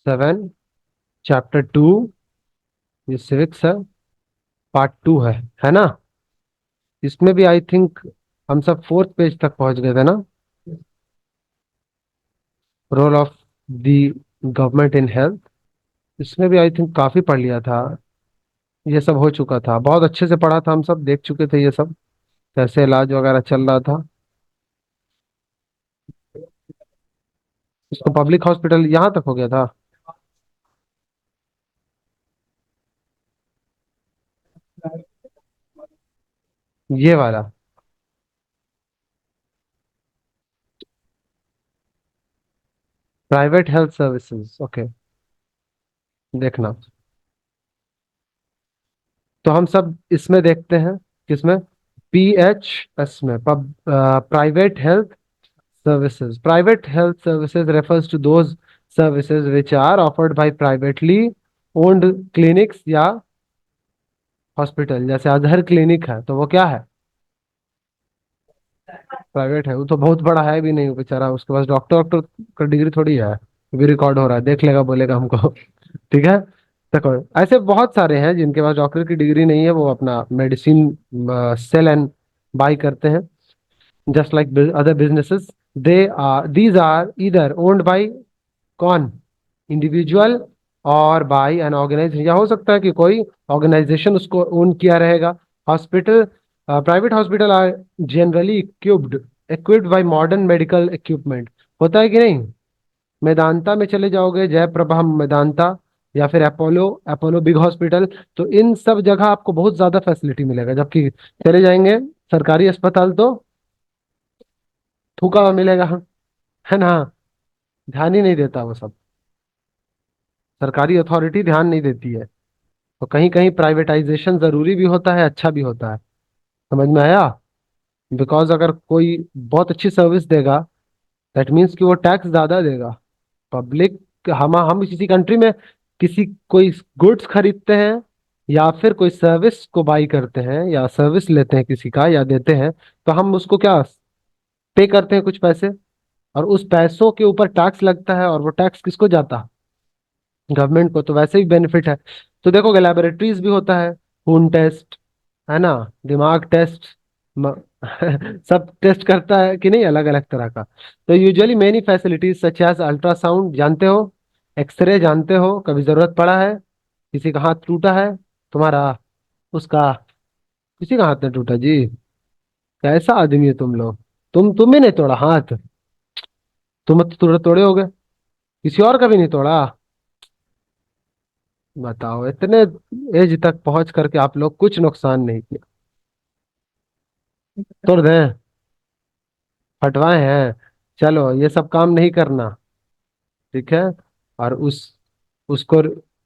7 chapter 2। ये civics है, part 2 है ना। इसमें भी आई थिंक हम सब फोर्थ पेज तक पहुंच गए थे ना। Role of the government in health. इसमें भी आई थिंक काफी पढ़ लिया था। ये सब हो चुका था, बहुत अच्छे से पढ़ा था, हम सब देख चुके थे ये सब, कैसे इलाज वगैरह चल रहा था। इसको पब्लिक हॉस्पिटल यहाँ तक हो गया था। ये वाला प्राइवेट हेल्थ सर्विसेज, ओके। देखना, तो हम सब इसमें देखते हैं। किसमें? PHS में, private health services. Private health services refers to those services which are offered by privately owned clinics या हॉस्पिटल। जैसे अधर क्लिनिक है तो वो क्या है? प्राइवेट है। वो तो बहुत बड़ा है भी नहीं वो बेचारा, उसके पास डॉक्टर डॉक्टर का डिग्री थोड़ी है। भी रिकॉर्ड हो रहा है, देख लेगा, बोलेगा हमको। ठीक है। देखो, ऐसे बहुत सारे हैं जिनके पास डॉक्टर की डिग्री नहीं है, वो अपना मेडिसिन सेल एंड बाई करते हैं। Just like other businesses, these are either owned by, कौन? इंडिविजुअल और बाय एन ऑर्गेनाइजेशन, या हो सकता है कि कोई ऑर्गेनाइजेशन उसको ओन किया रहेगा। Hospital, private hospital are generally equipped by modern medical equipment. होता है कि नहीं? मेदांता में चले जाओगे, जयप्रभा मेदांता, या फिर अपोलो, अपोलो बिग हॉस्पिटल, तो इन सब जगह आपको बहुत ज्यादा फैसिलिटी मिलेगा। जबकि चले जाएंगे सरकारी अस्पताल तो थूका हुआ मिलेगा, है ना। ध्यान ही नहीं देता वो सब, सरकारी अथॉरिटी ध्यान नहीं देती है। तो कहीं कहीं प्राइवेटाइजेशन जरूरी भी होता है, अच्छा भी होता है। समझ में आया? बिकॉज अगर कोई बहुत अच्छी सर्विस देगा, दैट मीन्स कि वो टैक्स ज्यादा देगा। पब्लिक, हम किसी कंट्री में किसी कोई गुड्स खरीदते हैं या फिर कोई सर्विस को बाई करते हैं या सर्विस लेते हैं किसी का या देते हैं, तो हम उसको क्या पे करते हैं? कुछ पैसे। और उस पैसों के ऊपर टैक्स लगता है, और वो टैक्स किसको जाता है? गवर्नमेंट को। तो वैसे भी बेनिफिट है। तो देखोगे लेबोरेटरीज भी होता है, खून टेस्ट, है ना, दिमाग टेस्ट, म, सब टेस्ट करता है कि नहीं, अलग अलग तरह का। तो usually many facilities such as ultrasound, जानते हो? एक्सरे जानते हो? कभी जरूरत पड़ा है? किसी का हाथ टूटा है तुम्हारा, उसका, किसी का हाथ नहीं टूटा जी। कैसा आदमी है तुम लोग। तुम ही नहीं तोड़ा हाथ? तुम तो तोड़े होगे, किसी और का भी नहीं तोड़ा? बताओ, इतने एज तक पहुंच करके आप लोग कुछ नुकसान नहीं किया। तोड़ दें? फटवाए हैं? चलो, ये सब काम नहीं करना, ठीक है। और उसको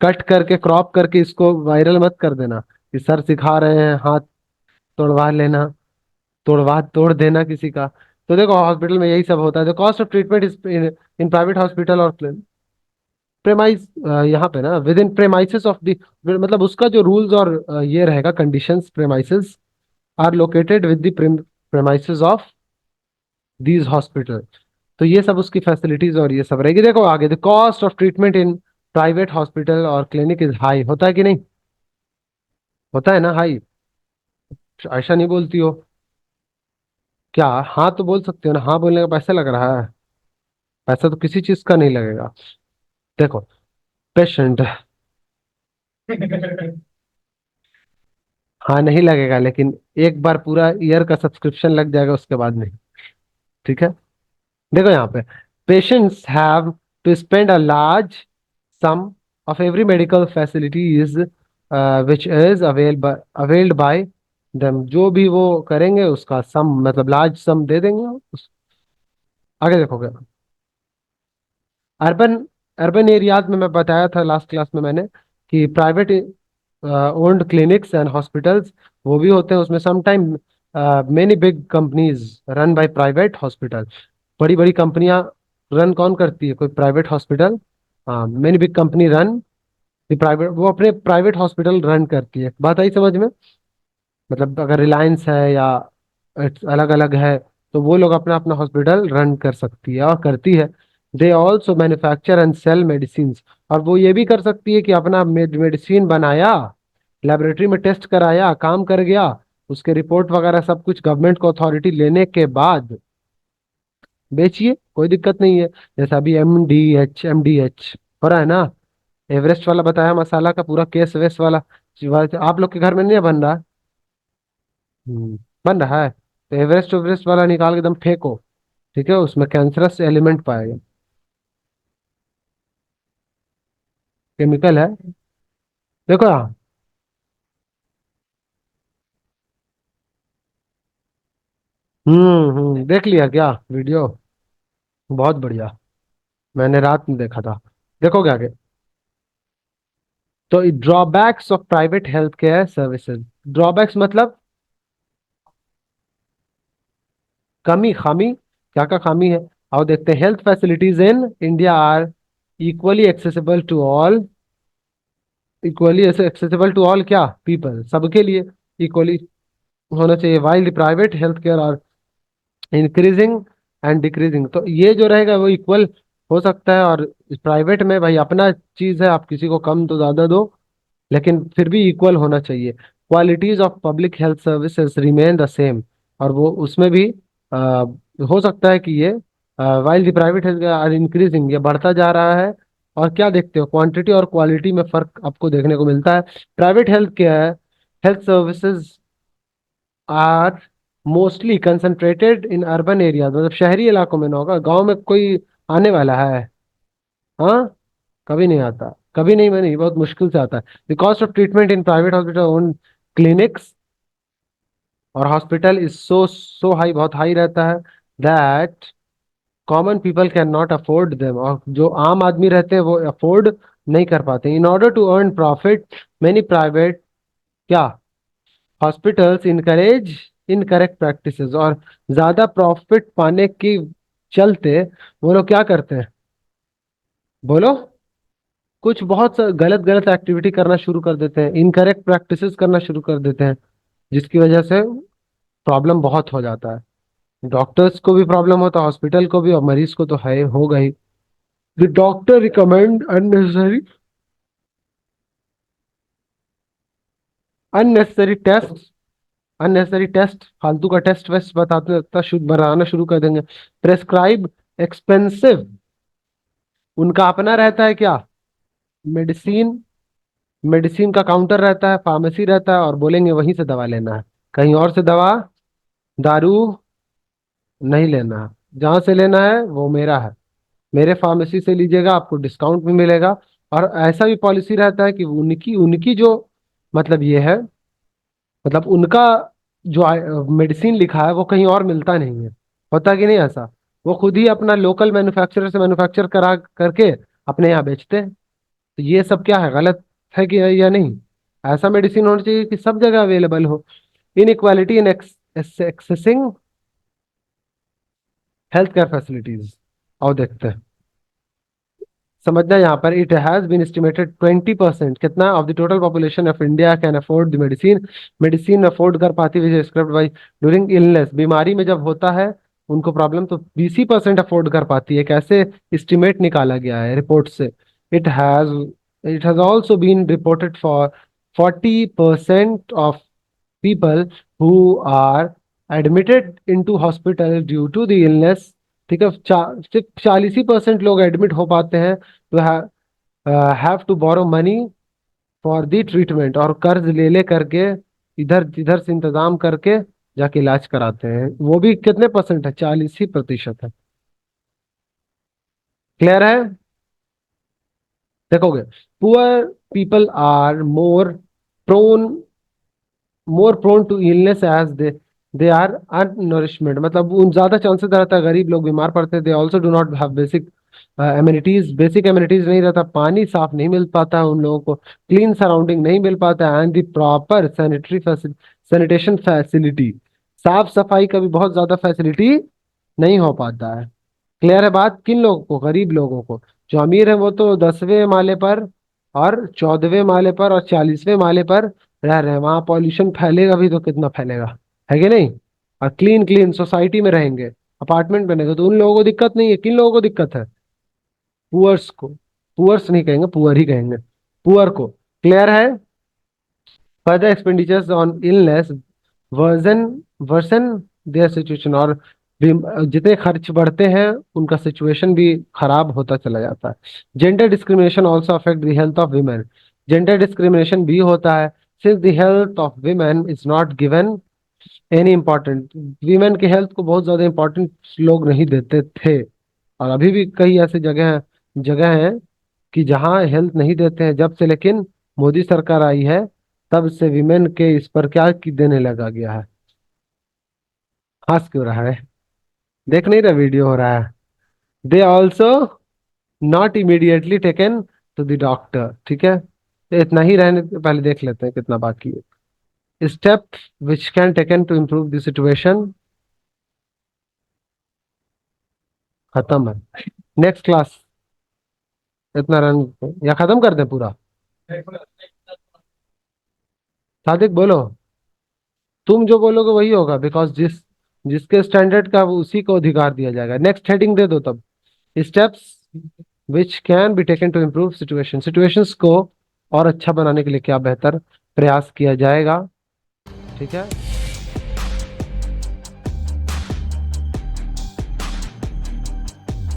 कट करके, क्रॉप करके इसको वायरल मत कर देना कि सर सिखा रहे हैं हाथ तोड़वा लेना, तोड़ देना किसी का। तो देखो, हॉस्पिटल में यही सब होता है। The cost of treatment is in private hospital और प्रेमाइज, यहाँ पे ना, within premises of the, मतलब उसका जो रूल्स और ये रहेगा conditions, premises are located with the premises of these hospital. तो ये सब उसकी फैसिलिटीज और ये सब रहेगी। देखो आगे, the cost of treatment in private hospital और क्लिनिक इज हाई। होता है कि नहीं? होता है ना हाई? ऐसा नहीं बोलती हो क्या? हाँ तो बोल सकते हो ना, हाँ बोलने का पैसा लग रहा है? पैसा तो किसी चीज का नहीं लगेगा। देखो, पेशेंट, हाँ नहीं लगेगा, लेकिन एक बार पूरा ईयर का सब्सक्रिप्शन लग जाएगा, उसके बाद नहीं। ठीक है। देखो यहाँ पे, patients have to spend a large sum of every medical facilities which is availed by them. जो भी वो करेंगे उसका सम, मतलब लार्ज सम दे देंगे आगे देखोगे। अर्बन, अर्बन एरियाज में मैं बताया था लास्ट क्लास में मैंने कि private owned clinics and hospitals वो भी होते हैं। उसमें sometime many big companies run by private hospital. बड़ी बड़ी कंपनियां रन कौन करती है? कोई प्राइवेट हॉस्पिटल। हाँ, many big company run private, वो अपने प्राइवेट हॉस्पिटल रन करती है। बात आई समझ में? मतलब अगर रिलायंस है या अलग अलग है, तो वो लोग अपना अपना हॉस्पिटल रन कर सकती है और करती है। They also manufacture and sell medicine. और वो ये भी कर सकती है कि अपना मेडिसिन बनाया, लेबोरेटरी में टेस्ट कराया, काम कर गया, उसके रिपोर्ट वगैरह सब कुछ गवर्नमेंट को अथॉरिटी लेने के बाद बेचिए, कोई दिक्कत नहीं है। जैसा अभी एम डी एच हो रहा है ना, एवरेस्ट वाला बताया मसाला का पूरा केस वेस वाला, आप लोग के घर में नहीं बन रहा? बन रहा है, तो एवरेस्ट एवरेस्ट वाला निकाल के एकदम फेंको। ठीक है, उसमें कैंसरस एलिमेंट पाएगा, केमिकल है। देखो यहाँ। देख लिया क्या वीडियो? बहुत बढ़िया, मैंने रात में देखा था। देखोगे आगे? तो drawbacks of private health care services. Drawbacks मतलब कमी, खामी, क्या क्या खामी है? आओ देखते हैं। Health facilities in India are equally accessible to all. Equally accessible to all क्या? पीपल, सबके लिए इक्वली होना चाहिए। While private health care are increasing and decreasing, तो ये जो रहेगा वो इक्वल हो सकता है। और प्राइवेट में भाई अपना चीज है, आप किसी को कम तो ज्यादा दो, लेकिन फिर भी इक्वल होना चाहिए। Qualities of public health services remain the same, और वो उसमें भी हो सकता है कि ये while the private health are increasing, ये बढ़ता जा रहा है। और क्या देखते हो, क्वांटिटी और क्वालिटी में फर्क आपको देखने को मिलता है। Private health care health services are mostly concentrated in urban areas, मतलब शहरी इलाकों में ना होगा, गांव में कोई आने वाला है? हाँ, कभी नहीं आता, कभी नहीं, मैं नहीं, बहुत मुश्किल से आता है। The cost of treatment in private hospital own clinics और hospital is so so high, बहुत हाई रहता है, that common people can not afford them, और जो आम आदमी रहते हैं वो अफोर्ड नहीं कर पाते। In order to earn profit many private क्या हॉस्पिटल्स इनकरेज इनकरेक्ट प्रैक्टिसेस, और ज्यादा प्रॉफिट पाने की चलते वो लोग क्या करते हैं? बोलो। कुछ बहुत गलत गलत एक्टिविटी करना शुरू कर देते हैं, इनकरेक्ट प्रैक्टिसेस करना शुरू कर देते हैं, जिसकी वजह से प्रॉब्लम बहुत हो जाता है। डॉक्टर्स को भी प्रॉब्लम होता है, हॉस्पिटल को भी, और मरीज को तो है, होगा ही। The doctor recommend unnecessary test unnecessary test, फालतू का टेस्ट वेस्ट बताते शुरू बनाना शुरू कर देंगे। प्रेस्क्राइब एक्सपेंसिव, उनका अपना रहता है क्या? मेडिसिन, मेडिसिन का काउंटर रहता है, फार्मेसी रहता है, और बोलेंगे वहीं से दवा लेना है, कहीं और से दवा, दारू नहीं लेना है। जहां से लेना है वो मेरा है, मेरे फार्मेसी से लीजिएगा, आपको डिस्काउंट भी मिलेगा। और ऐसा भी पॉलिसी रहता है कि उनकी उनकी जो मतलब ये है, मतलब उनका जो मेडिसिन लिखा है वो कहीं और मिलता नहीं है। होता कि नहीं ऐसा? वो खुद ही अपना लोकल मैन्युफैक्चरर से मैन्युफैक्चर करा करके अपने यहाँ बेचते हैं। तो ये सब क्या है, गलत है कि या नहीं? ऐसा मेडिसिन होना चाहिए कि सब जगह अवेलेबल हो। Inequality in accessing health care facilities, और देखते हैं। समझना यहाँ पर, इट हैज बीन एस्टिमेटेड 20% कितना of the total population of India can afford the medicine, medicine afford कर पाती है स्क्रिप्ट बाई ड्यूरिंग इलनेस, बीमारी में जब होता है उनको प्रॉब्लम, तो 20% अफोर्ड कर पाती है। कैसे? एस्टिमेट निकाला गया है रिपोर्ट से। It has it has also been reported for 40% of people who are admitted into hospital due to the illness। ठीक है, सिर्फ 40% लोग एडमिट हो पाते हैं, तो have to borrow money for the treatment, और कर्ज ले ले करके इधर इधर से इंतजाम करके जाके इलाज कराते हैं। वो भी कितने परसेंट है? 40% है। क्लियर है? देखोगे, poor people are prone more prone to illness as they are unnourishment, मतलब उन ज्यादा चांसेस रहता है, गरीब लोग बीमार पड़ते हैं। They also do not have basic amenities नहीं रहता, पानी साफ नहीं मिल पाता है उन लोगों को, क्लीन सराउंडिंग नहीं मिल पाता है, and the proper sanitation facility, साफ सफाई का भी बहुत ज्यादा फैसिलिटी नहीं हो पाता है। क्लियर है बात? किन लोगों को? गरीब लोगों को। जो अमीर है वो तो 10वें माले पर और 14वें माले पर और 40वें माले पर रह रहे हैं, वहां पॉल्यूशन फैलेगा भी तो कितना फैलेगा, है कि नहीं? और क्लीन क्लीन सोसाइटी में रहेंगे, अपार्टमेंट बनेगा, तो उन लोगों को दिक्कत नहीं है। किन लोगों को दिक्कत है? पुअर्स को। पुअर्स नहीं कहेंगे, पुअर ही कहेंगे, पुअर को। क्लियर है? Further expenditures on illness worsen worsen their situation, और जितने खर्च बढ़ते हैं उनका सिचुएशन भी खराब होता चला जाता है। Gender discrimination also affect the health of women. Gender discrimination भी होता है, since the health of women is not given any important. Women के हेल्थ को बहुत ज्यादा इंपॉर्टेंट लोग नहीं देते थे, और अभी भी कई ऐसी जगह हैं कि जहाँ हेल्थ नहीं देते हैं। जब से लेकिन मोदी सरकार आई है, तब से विमेन के इस पर क्या की देने लगा गया है। हंस क्यों रहा है? देख नहीं रहा वीडियो हो रहा है? They also not immediately taken to the doctor. ठीक है, तो इतना ही रहने दे, पहले देख लेते हैं कितना बाकी है। Step which can taken to improve the situation. खत्म है। Next class. इतना रन या खत्म कर दें पूरा? सादिक बोलो। तुम जो बोलोगे वही होगा, बिकॉज जिसके स्टैंडर्ड का वो उसी को अधिकार दिया जाएगा। नेक्स्ट हेडिंग दे दो तब। Steps which can be taken to improve situations को और अच्छा बनाने के लिए क्या बेहतर प्रयास किया जाएगा। ठीक है।